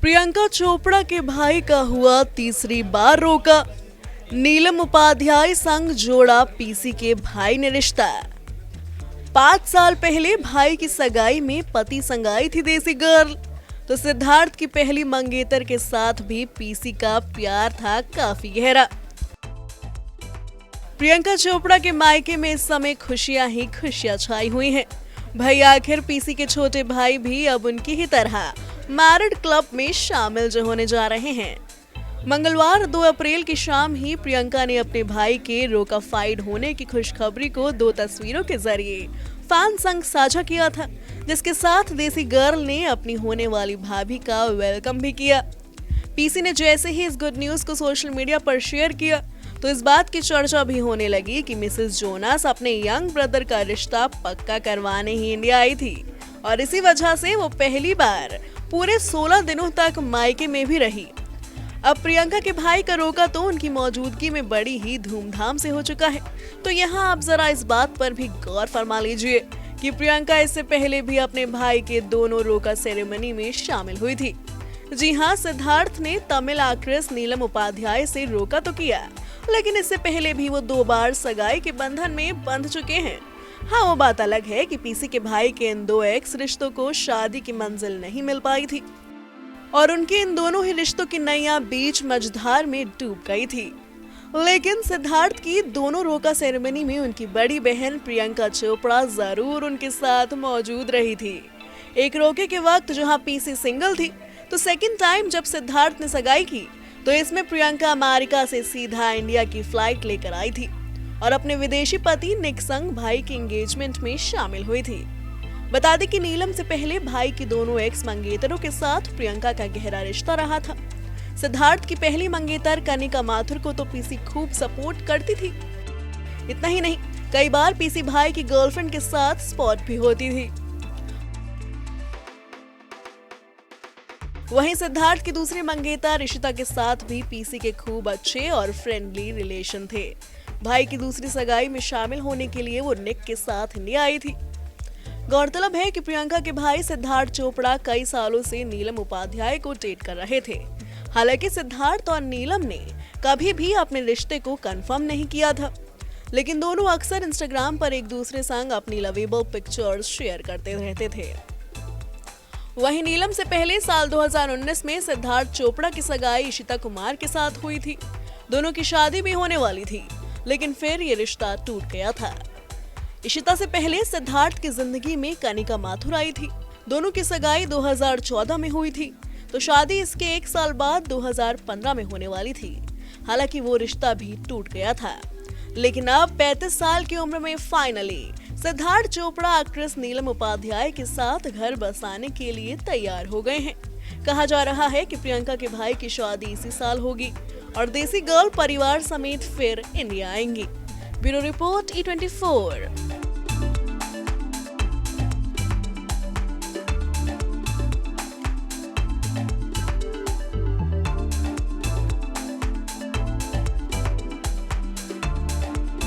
प्रियंका चोपड़ा के भाई का हुआ तीसरी बार रोका। नीलम उपाध्याय संग जोड़ा पीसी के भाई ने रिश्ता। 5 साल पहले भाई की सगाई में पति संग आई थी देसी गर्ल, तो सिद्धार्थ की पहली मंगेतर के साथ भी पीसी का प्यार था काफी गहरा। प्रियंका चोपड़ा के मायके में इस समय खुशियां ही खुशियां छाई हुई हैं। भाई आखिर पीसी के छोटे भाई भी अब उनकी ही तरह मैरिड क्लब में शामिल जो होने जा रहे हैं। मंगलवार 2 अप्रैल की शाम ही प्रियंका ने अपने भाई के रोकाफाइड होने की खुशखबरी को 2 तस्वीरों के जरिए फैन संग साझा किया था, जिसके साथ देसी गर्ल ने अपनी होने वाली भाभी का वेलकम भी किया। पीसी ने जैसे ही इस गुड न्यूज को सोशल मीडिया पर शेयर किया तो इस बात की चर्चा भी होने लगी कि मिसेस जोनास अपने यंग ब्रदर का रिश्ता पक्का करवाने ही इंडिया आई थी और इसी वजह से वो पहली बार पूरे 16 दिनों तक मायके में भी रही। अब प्रियंका के भाई का रोका तो उनकी मौजूदगी में बड़ी ही धूमधाम से हो चुका है। तो यहाँ आप जरा इस बात पर भी गौर फरमा लीजिए कि प्रियंका इससे पहले भी अपने भाई के दोनों रोका सेरेमनी में शामिल हुई थी। जी हाँ, सिद्धार्थ ने तमिल एक्ट्रेस नीलम उपाध्याय से रोका तो किया, लेकिन इससे पहले भी वो 2 बार सगाई के बंधन में बंध चुके हैं। हाँ, वो बात अलग है कि पीसी के भाई के इन 2 एक्स रिश्तों को शादी की मंजिल नहीं मिल पाई थी और उनके इन दोनों ही रिश्तों की नैया बीच मझधार में डूब गई थी। लेकिन सिद्धार्थ की दोनों रोका सेरेमनी में उनकी बड़ी बहन प्रियंका चोपड़ा जरूर उनके साथ मौजूद रही थी। एक रोके के वक्त जहां पीसी सिंगल थी, तो सेकंड टाइम जब सिद्धार्थ ने सगाई की तो इसमें प्रियंका अमेरिका से सीधा इंडिया की फ्लाइट लेकर आई थी और अपने विदेशी पति निक संग भाई के एंगेजमेंट में शामिल हुई थी। बता दें कि नीलम से पहले भाई की दोनों एक्स मंगेतरों के साथ प्रियंका का गहरा रिश्ता रहा था। सिद्धार्थ की पहली मंगेतर कनिका माथुर को तो पीसी खूब सपोर्ट करती थी। इतना ही नहीं, कई बार पीसी भाई की गर्लफ्रेंड के साथ स्पॉट भी होती थी। वहीं सिद्धार्थ की दूसरी मंगेतर ऋषिता के साथ भी पीसी के खूब अच्छे और फ्रेंडली रिलेशन थे। भाई की दूसरी सगाई में शामिल होने के लिए वो निक के साथ इंडिया आई थी। गौरतलब है कि प्रियंका के भाई सिद्धार्थ चोपड़ा कई सालों से नीलम उपाध्याय को डेट कर रहे थे। हालांकि सिद्धार्थ और नीलम ने कभी भी अपने रिश्ते को कंफर्म नहीं किया था, लेकिन दोनों अक्सर इंस्टाग्राम पर एक दूसरे संग अपनी लवेबल पिक्चर्स शेयर करते रहते थे। वहीं नीलम से पहले साल 2019 में सिद्धार्थ चोपड़ा की सगाई इशिता कुमार के साथ हुई थी। दोनों की शादी भी होने वाली थी, लेकिन फिर ये रिश्ता टूट गया था। इशिता से पहले सिद्धार्थ की जिंदगी में कनिका माथुर आई थी। दोनों की सगाई 2014 में हुई थी, तो शादी इसके 1 साल बाद 2015 में होने वाली थी। हालांकि वो रिश्ता भी टूट गया था, लेकिन अब 35 साल की उम्र में फाइनली सिद्धार्थ चोपड़ा एक्ट्रेस नीलम उपाध्याय के साथ घर बसाने के लिए तैयार हो गए हैं। कहा जा रहा है कि प्रियंका के भाई की शादी इसी साल होगी और देसी गर्ल परिवार समेत फिर इंडिया आएंगी। Bureau report E24।